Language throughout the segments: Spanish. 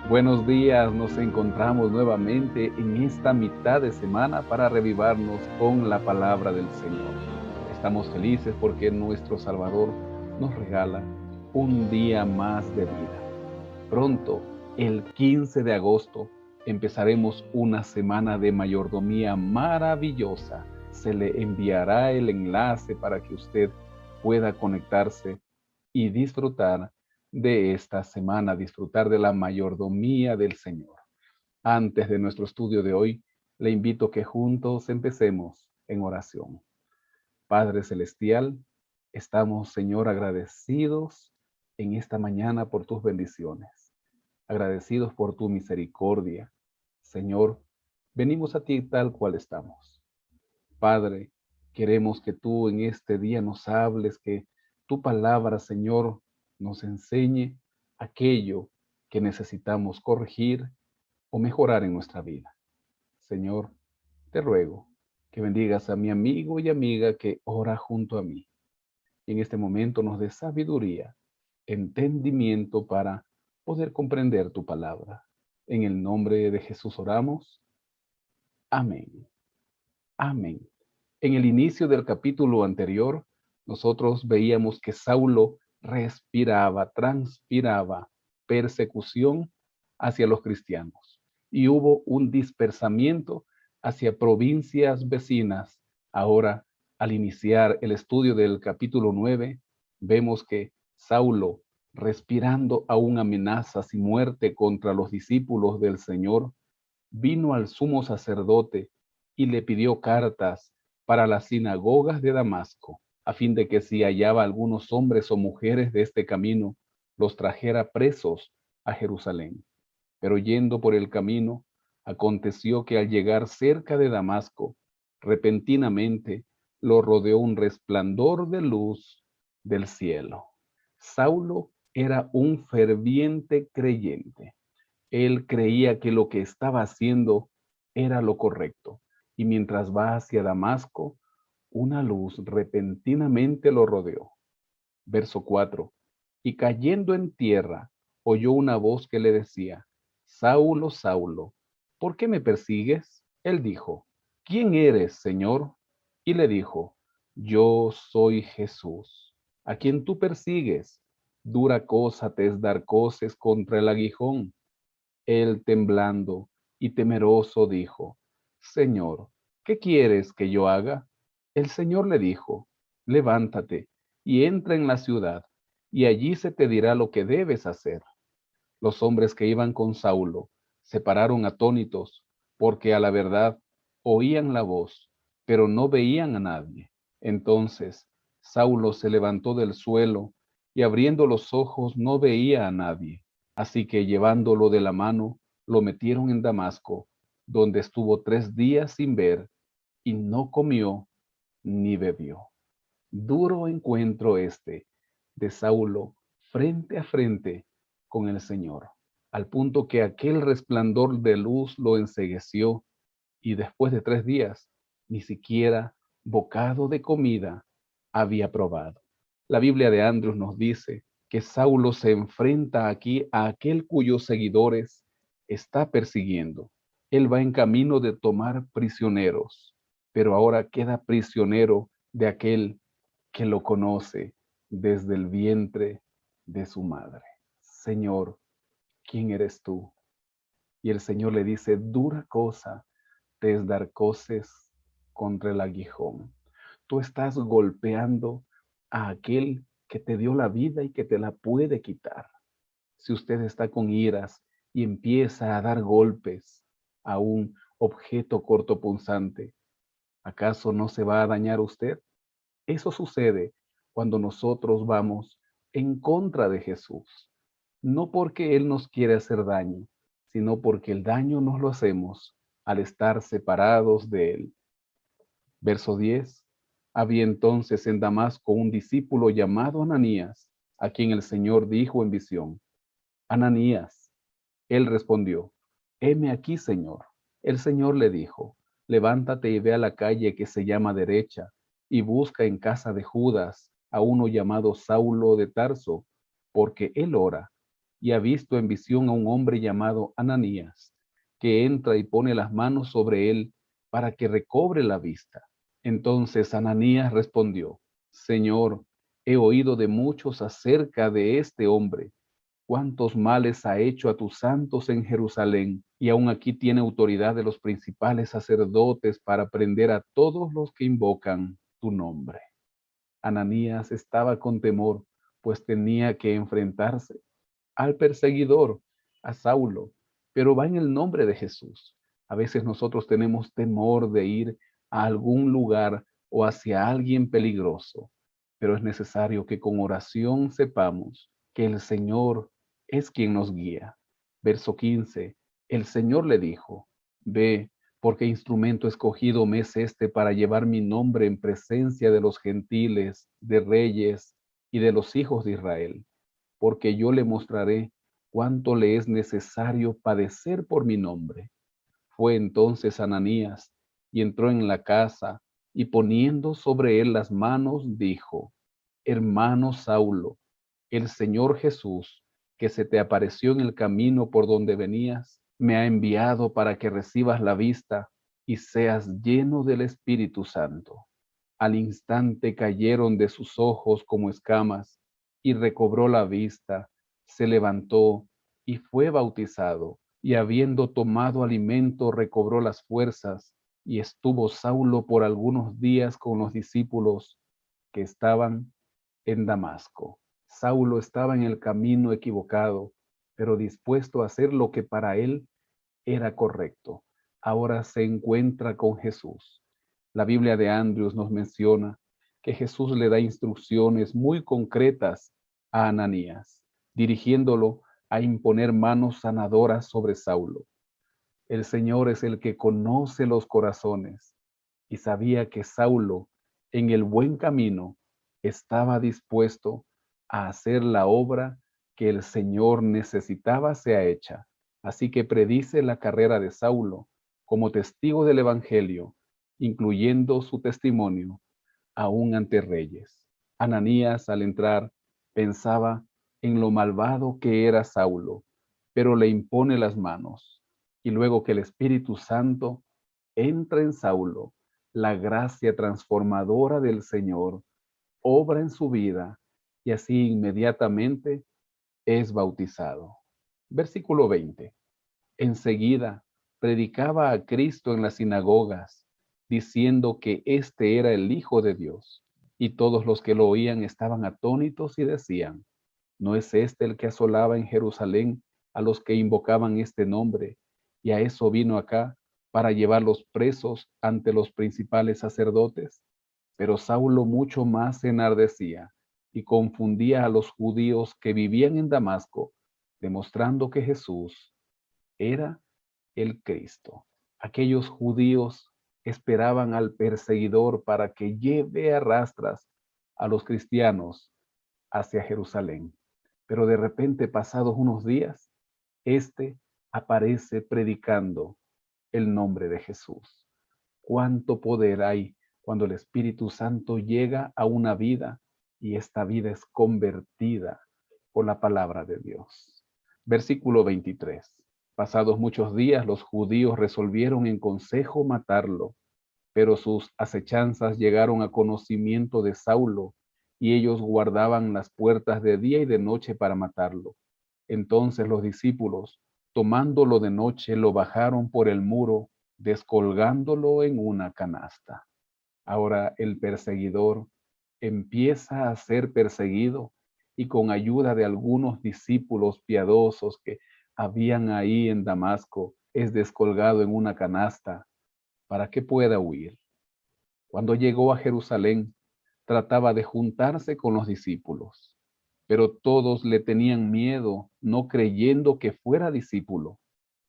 Buenos días, nos encontramos nuevamente en esta mitad de semana para revivarnos con la palabra del Señor. Estamos felices porque nuestro Salvador nos regala un día más de vida. Pronto, el 15 de agosto, empezaremos una semana de mayordomía maravillosa. Se le enviará el enlace para que usted pueda conectarse y disfrutar de esta semana, disfrutar de la mayordomía del Señor. Antes de nuestro estudio de hoy, le invito que juntos empecemos en oración. Padre Celestial, estamos, Señor, agradecidos en esta mañana por tus bendiciones, agradecidos por tu misericordia. Señor, venimos a ti tal cual estamos. Padre, queremos que tú en este día nos hables, que tu palabra, Señor, nos enseñe aquello que necesitamos corregir o mejorar en nuestra vida. Señor, te ruego que bendigas a mi amigo y amiga que ora junto a mí. En este momento nos dé sabiduría, entendimiento para poder comprender tu palabra. En el nombre de Jesús oramos. Amén. Amén. En el inicio del capítulo anterior, nosotros veíamos que Saulo respiraba, transpiraba persecución hacia los cristianos y hubo un dispersamiento hacia provincias vecinas. Ahora, al iniciar el estudio del capítulo 9, vemos que Saulo, respirando aún amenazas y muerte contra los discípulos del Señor, vino al sumo sacerdote y le pidió cartas para las sinagogas de Damasco, a fin de que si hallaba algunos hombres o mujeres de este camino, los trajera presos a Jerusalén. Pero yendo por el camino, aconteció que al llegar cerca de Damasco, repentinamente lo rodeó un resplandor de luz del cielo. Saulo era un ferviente creyente. Él creía que lo que estaba haciendo era lo correcto, y mientras va hacia Damasco, una luz repentinamente lo rodeó. Verso 4. Y cayendo en tierra, oyó una voz que le decía: Saulo, Saulo, ¿por qué me persigues? Él dijo: ¿Quién eres, Señor? Y le dijo: Yo soy Jesús, a quien tú persigues. Dura cosa te es dar coces contra el aguijón. Él, temblando y temeroso, dijo: Señor, ¿qué quieres que yo haga? El Señor le dijo: Levántate y entra en la ciudad, y allí se te dirá lo que debes hacer. Los hombres que iban con Saulo se pararon atónitos, porque a la verdad oían la voz, pero no veían a nadie. Entonces Saulo se levantó del suelo, y abriendo los ojos no veía a nadie. Así que llevándolo de la mano, lo metieron en Damasco, donde estuvo 3 días sin ver, y no comió ni bebió. Duro encuentro este de Saulo frente a frente con el Señor, al punto que aquel resplandor de luz lo encegueció, y después de 3 días ni siquiera bocado de comida había probado. La Biblia de Andrews nos dice que Saulo se enfrenta aquí a aquel cuyos seguidores está persiguiendo. Él va en camino de tomar prisioneros, pero ahora queda prisionero de aquel que lo conoce desde el vientre de su madre. Señor, ¿quién eres tú? Y el Señor le dice: dura cosa te es dar coces contra el aguijón. Tú estás golpeando a aquel que te dio la vida y que te la puede quitar. Si usted está con iras y empieza a dar golpes a un objeto cortopunzante, ¿acaso no se va a dañar usted? Eso sucede cuando nosotros vamos en contra de Jesús, no porque Él nos quiere hacer daño, sino porque el daño nos lo hacemos al estar separados de Él. Verso 10. Había entonces en Damasco un discípulo llamado Ananías, a quien el Señor dijo en visión: Ananías. Él respondió: heme aquí, Señor. El Señor le dijo: levántate y ve a la calle que se llama Derecha, y busca en casa de Judas a uno llamado Saulo de Tarso, porque él ora. y ha visto en visión a un hombre llamado Ananías, que entra y pone las manos sobre él para que recobre la vista. Entonces Ananías respondió: Señor, he oído de muchos acerca de este hombre, cuántos males ha hecho a tus santos en Jerusalén, y aún aquí tiene autoridad de los principales sacerdotes para prender a todos los que invocan tu nombre. Ananías estaba con temor, pues tenía que enfrentarse al perseguidor, a Saulo, pero va en el nombre de Jesús. A veces nosotros tenemos temor de ir a algún lugar o hacia alguien peligroso, pero es necesario que con oración sepamos que el Señor es quien nos guía. Verso 15, el Señor le dijo: Ve, porque instrumento escogido me es este para llevar mi nombre en presencia de los gentiles, de reyes y de los hijos de Israel, porque yo le mostraré cuánto le es necesario padecer por mi nombre. Fue entonces Ananías y entró en la casa, y poniendo sobre él las manos, dijo: Hermano Saulo, el Señor Jesús, que se te apareció en el camino por donde venías, me ha enviado para que recibas la vista y seas lleno del Espíritu Santo. Al instante cayeron de sus ojos como escamas, y recobró la vista, se levantó y fue bautizado, y habiendo tomado alimento recobró las fuerzas, y estuvo Saulo por algunos días con los discípulos que estaban en Damasco. Saulo estaba en el camino equivocado, pero dispuesto a hacer lo que para él era correcto. Ahora se encuentra con Jesús. La Biblia de Andrews nos menciona que Jesús le da instrucciones muy concretas a Ananías, dirigiéndolo a imponer manos sanadoras sobre Saulo. El Señor es el que conoce los corazones y sabía que Saulo, en el buen camino, estaba dispuesto a hacer la obra que el Señor necesitaba sea hecha. Así que predice la carrera de Saulo como testigo del Evangelio, incluyendo su testimonio aún ante reyes. Ananías, al entrar, pensaba en lo malvado que era Saulo, pero le impone las manos. Y luego que el Espíritu Santo entra en Saulo, la gracia transformadora del Señor obra en su vida y así inmediatamente es bautizado. Versículo 20. Enseguida predicaba a Cristo en las sinagogas, diciendo que éste era el Hijo de Dios. Y todos los que lo oían estaban atónitos y decían: ¿No es este el que asolaba en Jerusalén a los que invocaban este nombre? Y a eso vino acá, para llevarlos presos ante los principales sacerdotes. Pero Saulo mucho más se enardecía y confundía a los judíos que vivían en Damasco, demostrando que Jesús era el Cristo. Aquellos judíos esperaban al perseguidor para que lleve a rastras a los cristianos hacia Jerusalén. Pero de repente, pasados unos días, este aparece predicando el nombre de Jesús. Cuánto poder hay cuando el Espíritu Santo llega a una vida y esta vida es convertida por la palabra de Dios. Versículo 23. Pasados muchos días, los judíos resolvieron en consejo matarlo, pero sus acechanzas llegaron a conocimiento de Saulo, y ellos guardaban las puertas de día y de noche para matarlo. Entonces los discípulos, tomándolo de noche, lo bajaron por el muro, descolgándolo en una canasta. Ahora el perseguidor empieza a ser perseguido, y con ayuda de algunos discípulos piadosos que habían ahí en Damasco, es descolgado en una canasta para que pueda huir. Cuando llegó a Jerusalén, trataba de juntarse con los discípulos, pero todos le tenían miedo, no creyendo que fuera discípulo.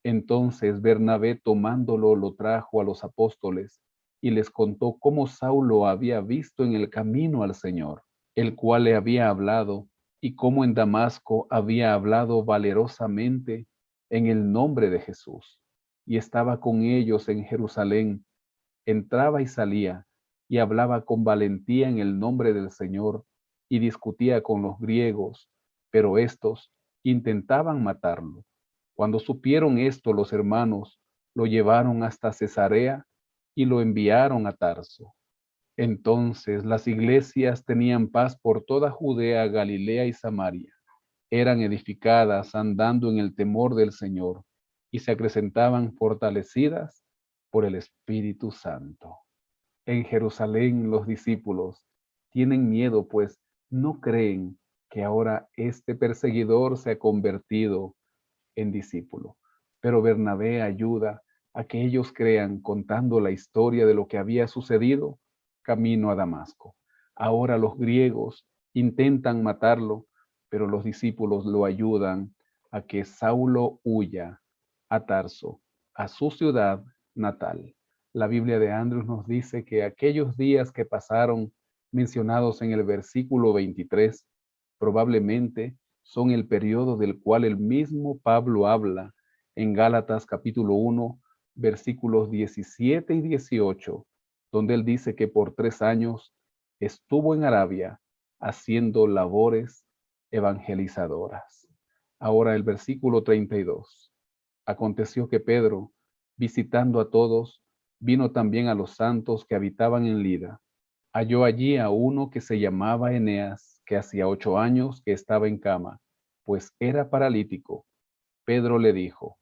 Entonces Bernabé, tomándolo, lo trajo a los apóstoles y les contó cómo Saulo había visto en el camino al Señor, el cual le había hablado, y cómo en Damasco había hablado valerosamente en el nombre de Jesús, y estaba con ellos en Jerusalén, entraba y salía, y hablaba con valentía en el nombre del Señor, y discutía con los griegos, pero estos intentaban matarlo. Cuando supieron esto, los hermanos lo llevaron hasta Cesarea y lo enviaron a Tarso. Entonces las iglesias tenían paz por toda Judea, Galilea y Samaria. Eran edificadas andando en el temor del Señor y se acrecentaban fortalecidas por el Espíritu Santo. En Jerusalén los discípulos tienen miedo, pues no creen que ahora este perseguidor se ha convertido en discípulo. Pero Bernabé ayuda a que ellos crean contando la historia de lo que había sucedido camino a Damasco. Ahora los griegos intentan matarlo, pero los discípulos lo ayudan a que Saulo huya a Tarso, a su ciudad natal. La Biblia de Andrews nos dice que aquellos días que pasaron mencionados en el versículo 23 probablemente son el periodo del cual el mismo Pablo habla en Gálatas capítulo 1, versículos 17 y 18, donde él dice que por 3 años estuvo en Arabia haciendo labores evangelizadoras. Ahora el versículo 32. Aconteció que Pedro, visitando a todos, vino también a los santos que habitaban en Lida. Halló allí a uno que se llamaba Eneas, que hacía 8 años que estaba en cama, pues era paralítico. Pedro le dijo: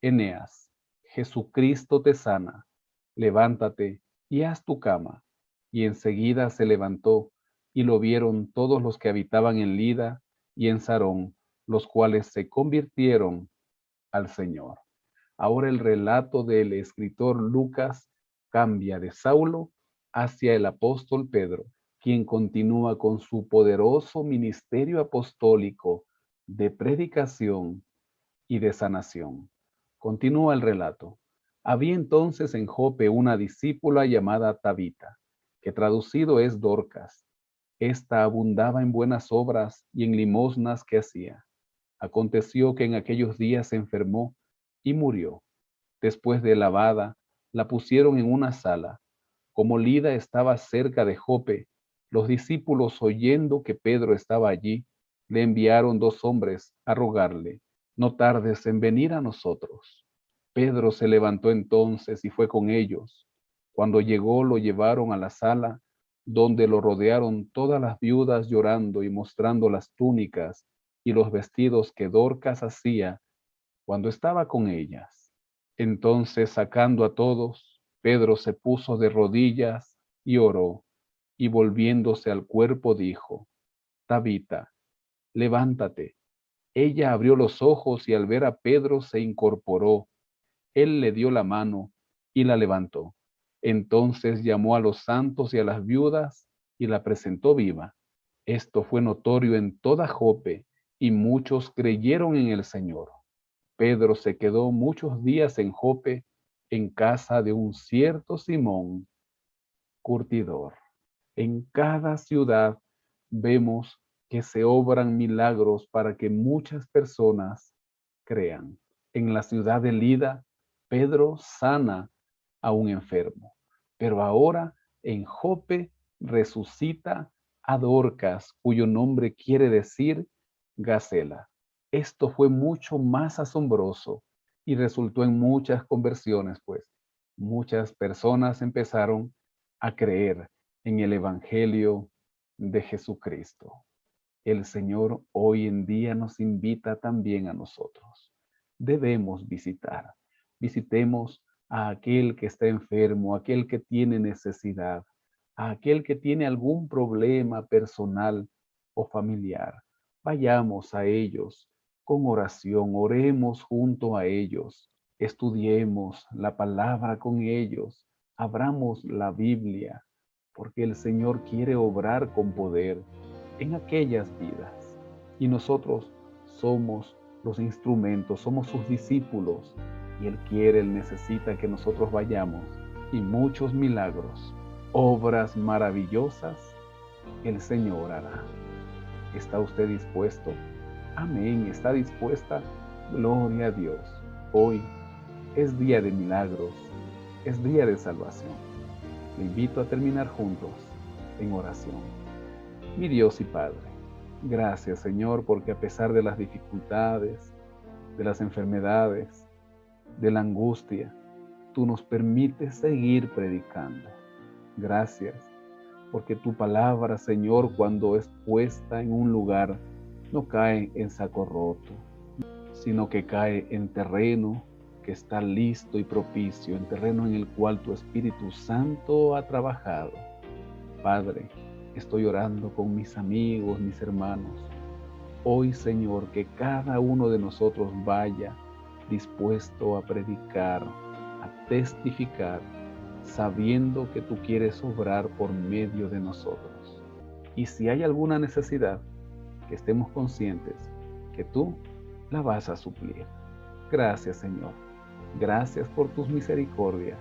Eneas, Jesucristo te sana, levántate y haz tu cama. Y enseguida se levantó, y lo vieron todos los que habitaban en Lida y en Sarón, los cuales se convirtieron al Señor. Ahora el relato del escritor Lucas cambia de Saulo hacia el apóstol Pedro, quien continúa con su poderoso ministerio apostólico de predicación y de sanación. Continúa el relato. Había entonces en Jope una discípula llamada Tabita, que traducido es Dorcas. Esta abundaba en buenas obras y en limosnas que hacía. Aconteció que en aquellos días se enfermó y murió. Después de lavada, la pusieron en una sala. Como Lida estaba cerca de Jope, los discípulos, oyendo que Pedro estaba allí, le enviaron 2 hombres a rogarle: no tardes en venir a nosotros. Pedro se levantó entonces y fue con ellos. Cuando llegó, lo llevaron a la sala, donde lo rodearon todas las viudas llorando y mostrando las túnicas y los vestidos que Dorcas hacía cuando estaba con ellas. Entonces, sacando a todos, Pedro se puso de rodillas y oró, y volviéndose al cuerpo dijo: Tabita, levántate. Ella abrió los ojos y al ver a Pedro se incorporó. Él le dio la mano y la levantó. Entonces llamó a los santos y a las viudas y la presentó viva. Esto fue notorio en toda Jope, y muchos creyeron en el Señor. Pedro se quedó muchos días en Jope, en casa de un cierto Simón, curtidor. En cada ciudad vemos que se obran milagros para que muchas personas crean. En la ciudad de Lida, Pedro sana a un enfermo, pero ahora en Jope resucita a Dorcas, cuyo nombre quiere decir Gacela. Esto fue mucho más asombroso y resultó en muchas conversiones, pues muchas personas empezaron a creer en el Evangelio de Jesucristo. El Señor hoy en día nos invita también a nosotros. Debemos visitar. Visitemos a aquel que está enfermo, a aquel que tiene necesidad, a aquel que tiene algún problema personal o familiar. Vayamos a ellos con oración, oremos junto a ellos, estudiemos la palabra con ellos, abramos la Biblia, porque el Señor quiere obrar con poder en aquellas vidas. Y nosotros somos los instrumentos, somos sus discípulos. Y Él quiere, Él necesita que nosotros vayamos. Y muchos milagros, obras maravillosas, el Señor hará. ¿Está usted dispuesto? Amén. ¿Está dispuesta? Gloria a Dios. Hoy es día de milagros, es día de salvación. Le invito a terminar juntos en oración. Mi Dios y Padre, Gracias, Señor, porque a pesar de las dificultades, de las enfermedades, de la angustia, tú nos permites seguir predicando. Gracias, porque tu palabra, Señor, cuando es puesta en un lugar, no cae en saco roto, sino que cae en terreno que está listo y propicio, en terreno en el cual tu Espíritu Santo ha trabajado. Padre, estoy orando con mis amigos, mis hermanos. Hoy, Señor, que cada uno de nosotros vaya dispuesto a predicar, a testificar, sabiendo que tú quieres obrar por medio de nosotros. Y si hay alguna necesidad, que estemos conscientes que tú la vas a suplir. Gracias, Señor. Gracias por tus misericordias.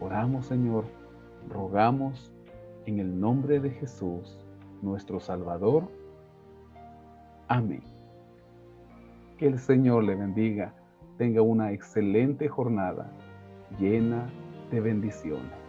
Oramos, Señor, rogamos en el nombre de Jesús, nuestro Salvador. Amén. Que el Señor le bendiga. Tenga una excelente jornada llena de bendiciones.